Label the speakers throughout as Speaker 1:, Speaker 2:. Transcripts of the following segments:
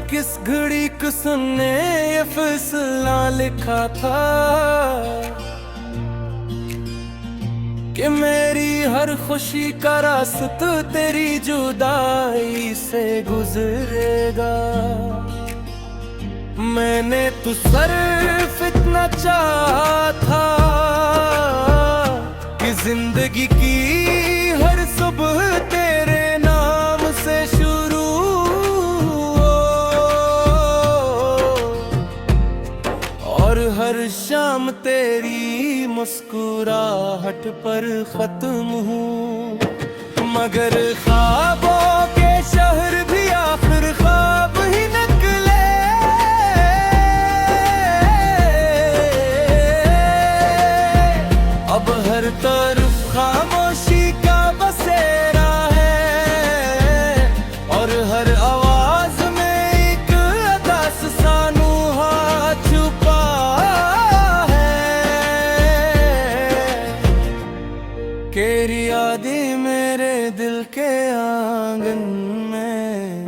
Speaker 1: किस घड़ी किसने ये फैसला लिखा था कि मेरी हर खुशी का रास्ता तेरी जुदाई से गुजरेगा। मैंने तो सिर्फ इतना चाहा था कि जिंदगी की हर सुबह तेरे नाम से शुरू हो और हर शाम तेरी मुस्कुराहट पर खत्म हूँ। मगर ख्वाबों के शहर भी आखिर ख्वाब ही निकले। अब हर तरफ खामोशी का बसेरा है और हर आवाज में एक अदास सानूहा छुपा है। तेरी यादें मेरे दिल के आंगन में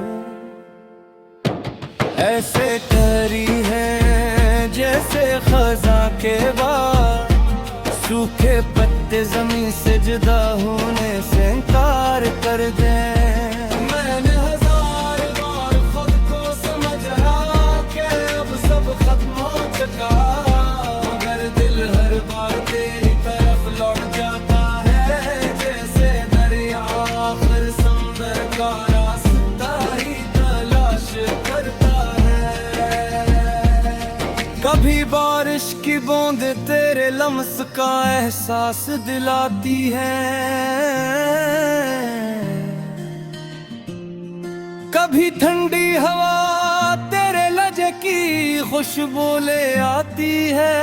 Speaker 1: ऐसे ठहरी है जैसे खज़ां के बाद सूखे पत्ते जमीन से जुदा होने से इनकार कर दे। मैंने हजार बार खुद को समझा कि अब सब खत्म हो चुका, मगर दिल हर बार तेरी तरफ लौट जाता है जैसे दरिया आखिर समंदर का रास्ता ही तलाश करता है। कभी बारिश की बूंदें तेरे लम्स का एहसास दिलाती है, कभी ठंडी हवा तेरे लहजे की खुशबू ले आती है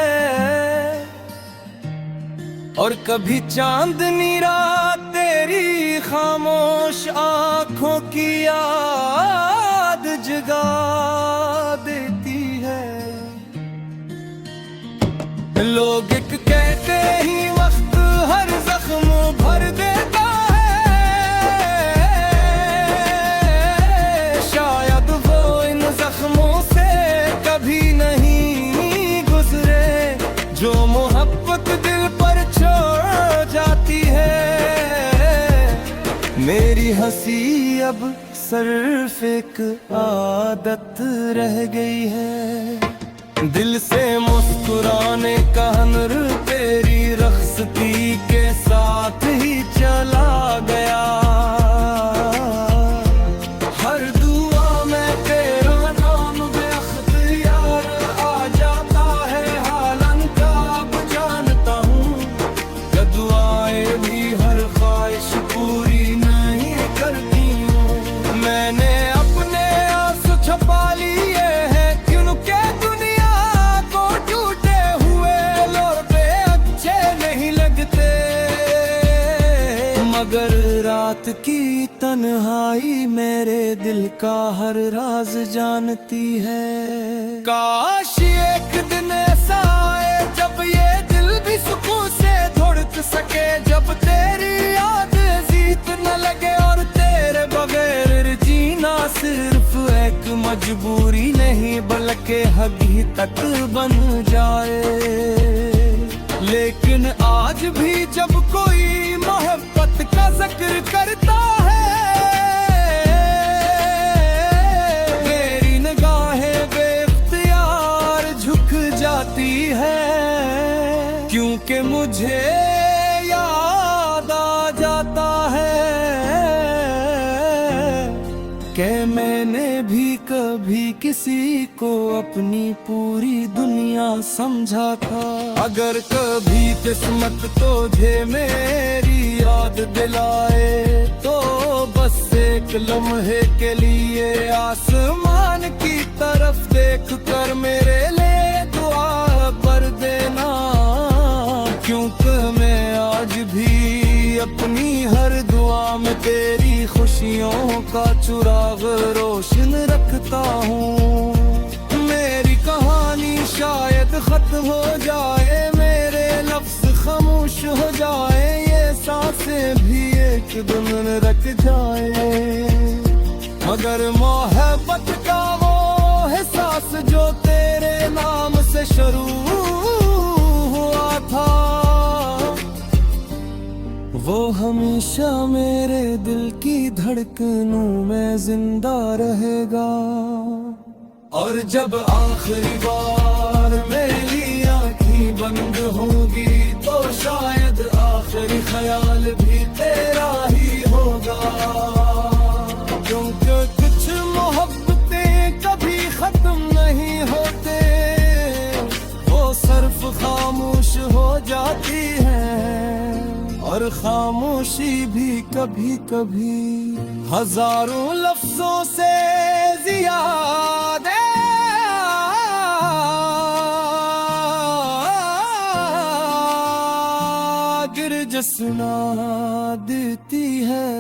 Speaker 1: और कभी चांदनी रात तेरी खामोश आंखों की याद जगा देती है। लोग कहते ही वक्त हर जख्म भर देता है, शायद वो इन जख्मों से कभी नहीं गुजरे जो मोहब्बत दिल पर छोड़ जाती है। मेरी हंसी अब सिर्फ एक आदत रह गई है, दिल से मुस्कुराने का हुनर तेरी रख्सती के साथ ही चला गया। हर दुआ में तेरा नाम बेख्तियार आ जाता है, हालन का अब जानता हूँ कि दुआएं भी हर ख्वाहिश पूरी नहीं करती हूँ। मैंने अपने आंसू छुपा लिए हैं क्योंकि मगर रात की तन्हाई मेरे दिल का हर राज जानती है। काश एक दिन ऐसा आए जब ये दिल भी सुकून से धड़क सके, जब तेरी याद जीत न लगे और तेरे बगैर जीना सिर्फ एक मजबूरी नहीं बल्कि हकीकत बन जाए। लेकिन आज भी जब कोई मोहब्बत का जिक्र करता है, मेरी निगाहें बेख्तियार झुक जाती है, क्योंकि मुझे याद आ जाता है कि मैंने भी कभी किसी को अपनी पूरी दुनिया समझा था। अगर कभी किस्मत तुझे मेरी याद दिलाए तो बस एक लम्हे के लिए आसमान की तरफ देख कर मेरे लिए दुआ भर देना, क्योंकि मैं आज भी अपनी हर दुआ में तेरी खुशियों का चिराग रोशन रखता हूँ। मेरी कहानी शायद खत्म हो जाए, मेरे लफ्ज खामोश हो जाए, ये सांसें भी एक दिन रख जाए, मगर मोहब्बत का वो एहसास जो तेरे नाम से शुरू हुआ था, वो हमेशा मेरे दिल की धड़कनों में जिंदा रहेगा। और जब आखिरी बार मेरी आँखें बंद होगी तो शायद आखिरी ख्याल भी तेरा ही होगा। क्योंकि कुछ मोहब्बतें कभी खत्म नहीं होते, वो सिर्फ खामोश हो जाती हैं। और खामोशी भी कभी कभी हजारों लफ्जों से ज़्यादा गिरज सुना देती है।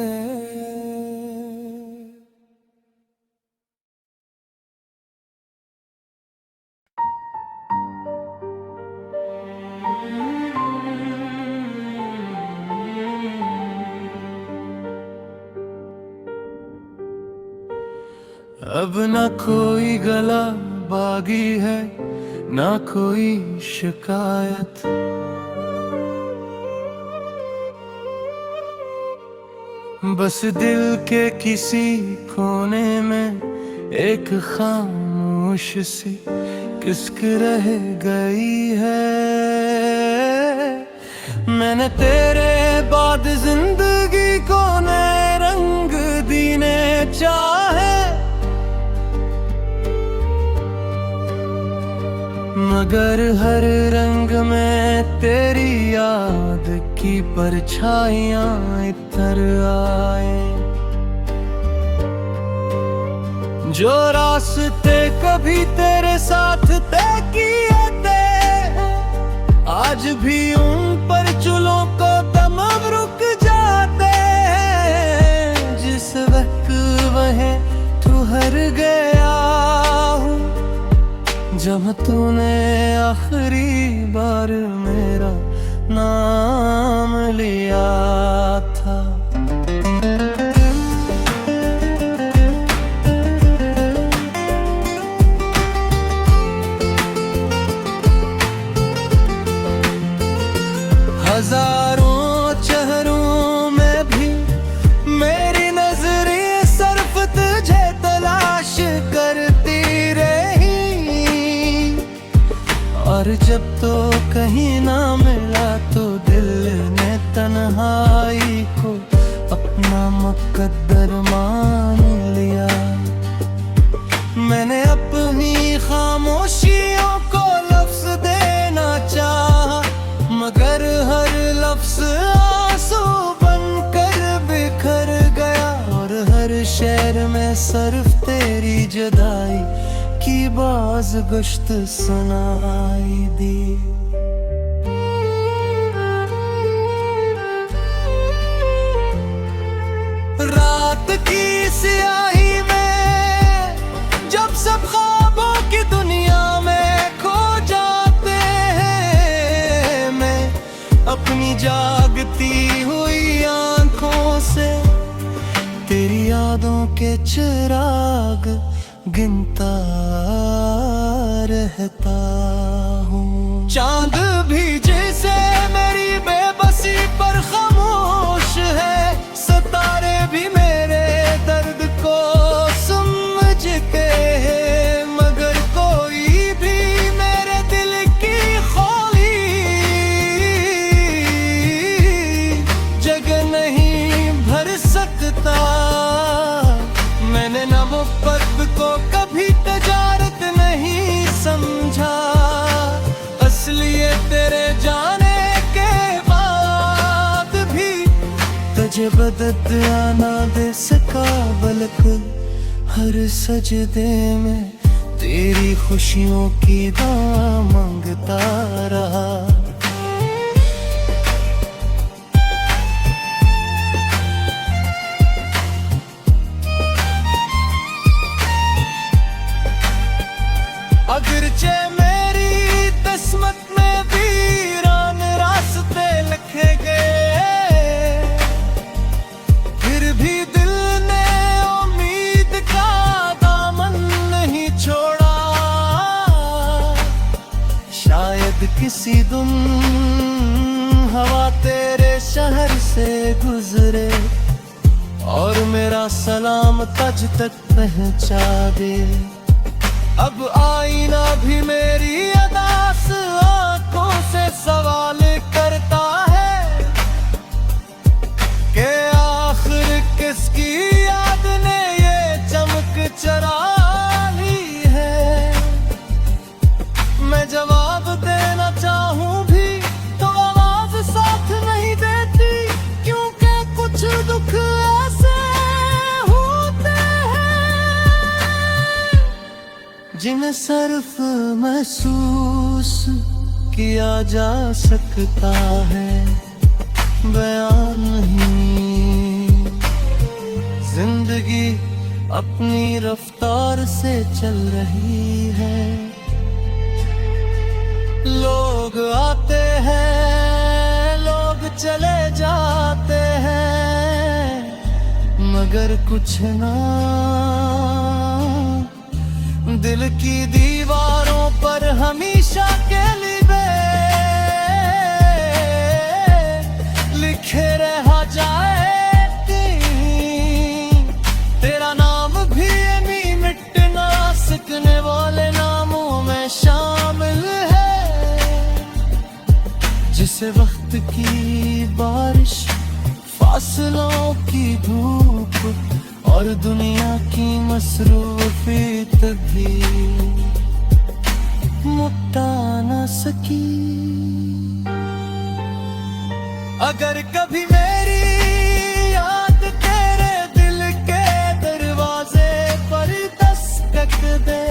Speaker 1: अब ना कोई गला बागी है, ना कोई शिकायत। बस दिल के किसी कोने में एक खामोश सी किस्क रह गई है। मैंने तेरे बाद जिंदगी को नए रंग दीने चाहे, मगर हर रंग में तेरी याद की परछाइयां इतर आए। जो रास्ते कभी तेरे साथ तय किए थे, आज भी उन पर चूलों को दम रुक जाते हैं। जिस वक्त वह ठहर गया हूँ, जब तूने आखिरी बार मेरा नाम लिया था। हजारों चेहरों में भी मेरी नजरें सिर्फ तुझे तलाश करती रही। और जब तो कहीं ना मिला तो दिल ने तन्हाई को अपना मुकद्दर मान लिया। मैंने अपनी खामोशियों को लफ्ज देना चाहा, मगर हर लफ्ज आंसू बनकर बिखर गया। और हर शेर में सिर्फ तेरी जुदाई की बाज गुश्त सुनाई दी। रात की स्याही में जब सब ख्वाबों की दुनिया में खो जाते हैं, मैं अपनी जागती हुई आंखों से तेरी यादों के चिराग गिनता रहता हूँ। चांद भी जैसे मेरी बेबसी पर खामोश है, सितारे भी मेरे दर्द को समझ के हैं, मगर कोई भी मेरे दिल की खोली जगह नहीं भर सकता। मैंने ना मोहब्बत को कभी तजारत नहीं समझा, असलिए तेरे जाने के बाद भी तुझे बदत आना दे सका। बल्क हर सजदे में तेरी खुशियों की दुआ मांगता रहा। अगरचे मेरी किस्मत में वीरान रास्ते लिखे गए, फिर भी दिल ने उम्मीद से गुजरे और मेरा सलाम तज तक पहुंचा दे। अब आईना भी मेरी अदास आंखों से सवाल करता है कि आखिर किसकी याद ने ये चमक चरा ली है। मैं जवाब देना चाहूं भी तो आवाज साथ नहीं देती, क्योंकि कुछ दुख ऐसे होते हैं जिन्हें सिर्फ महसूस किया जा सकता है, बयान नहीं। जिंदगी अपनी रफ्तार से चल रही है, लोग आते हैं लोग चले जाते हैं, मगर कुछ ना दिल की दीवारों पर हमेशा के लिए लिखे रहा जाएगी। तेरा नाम भी नहीं मिट ना सकने वाले नामों में शामिल है, जिसे वक्त की बारिश, फासलों की धूप और दुनिया की मसरूफियत भी मुटा न सकी। अगर कभी मेरी याद तेरे दिल के दरवाजे पर दस्तक दे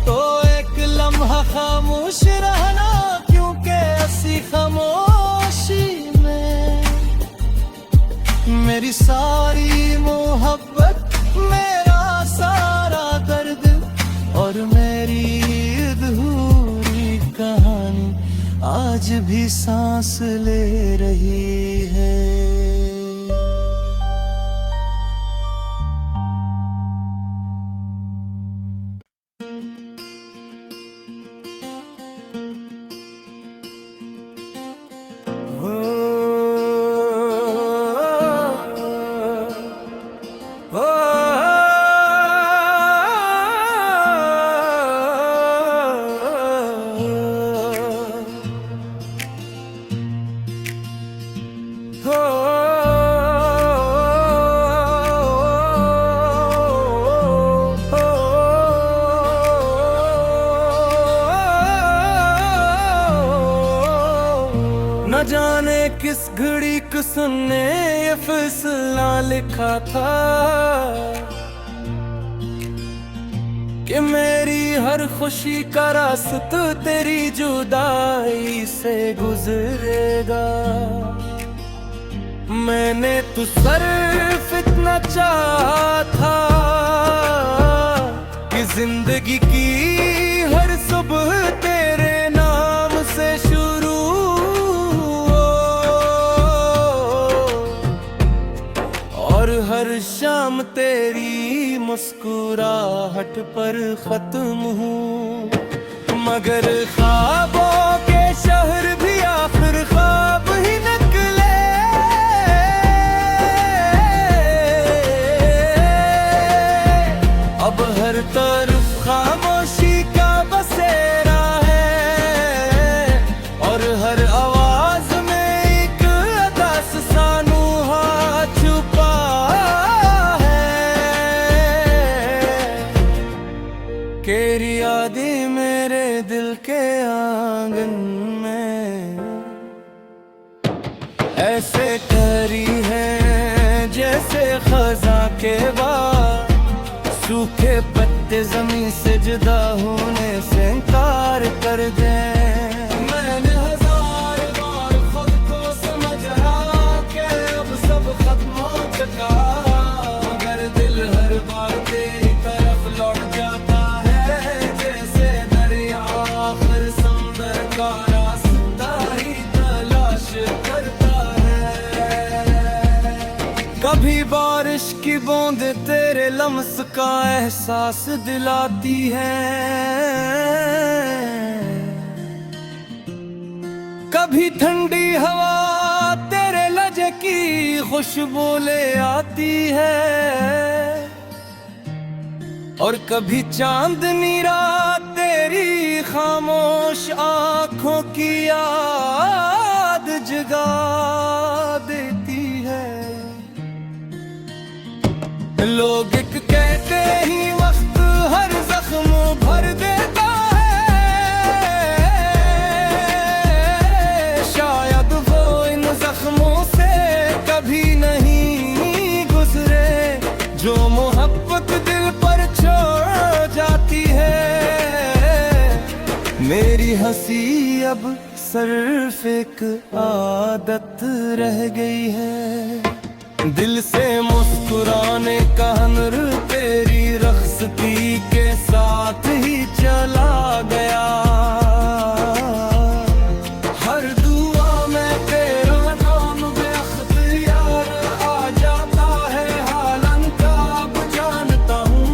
Speaker 1: तो एक लम्हा खामोश रहना, क्योंकि ऐसी खामोशी में मेरी सारी मोहब्बत, मेरा सारा दर्द और मेरी अधूरी कहानी आज भी सांस ले रही है। न जाने किस घड़ी किसन ने ये फैसला लिखा था कि मेरी हर खुशी का रास्ता तेरी जुदाई से गुजरेगा। मैंने तो सिर्फ इतना चाहा था कि जिंदगी की हर सुबह तेरे नाम से शुरू हो और हर शाम तेरी मुस्कुराहट पर खत्म हूँ। मगर ख्वाबों के शहर भी आखिर ख्वाब ही निकले। अब हर तरफ खामोशी का बसेरा है और हर आवाज में एक अदास सानूहा छुपा है। तेरी यादें मेरे दिल के आंगन में ऐसे ठहरी है जैसे खज़ां के बाद सूखे पत्ते जमीन से जुदा होने से इनकार कर दे। मैंने हजार बार खुद को समझा कि अब सब खत्म हो चुका, मगर दिल हर बार तेरी तरफ लौट जाता है जैसे दरिया आखिर समंदर का रास्ता ही तलाश करता है। कभी बारिश की बूंदें तेरे लम्स का एहसास दिलाती है, कभी ठंडी हवा तेरे लजे खुशबू ले आती है, और कभी चांदनी रात तेरी खामोश आंखों की याद जगा देती है। लोग एक कहते ही वक्त हर जख्म भर देता है, शायद वो इन जख्मों से कभी नहीं गुजरे, जो मोहब्बत दिल पर छोड़ जाती है। मेरी हंसी अब सिर्फ एक आदत रह गई है, दिल से मुस्कुराने का हुनर तेरी रख्सती के साथ ही चला गया। हर दुआ में तेरा नाम बेख्तियार आ जाता है, हालन का अब जानता हूँ,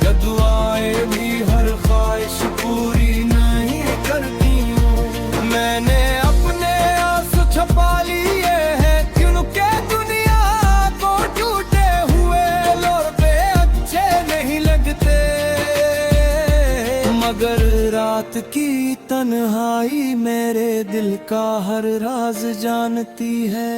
Speaker 1: कि दुआएं भी हर ख्वाहिश पूरी नहीं करती हूँ। मैंने अपने आंसू छुपा लिए हैं, क्योंकि दुनिया को टूटे हुए लौटे अच्छे नहीं लगते, मगर रात की तन्हाई मेरे दिल का हर राज जानती है।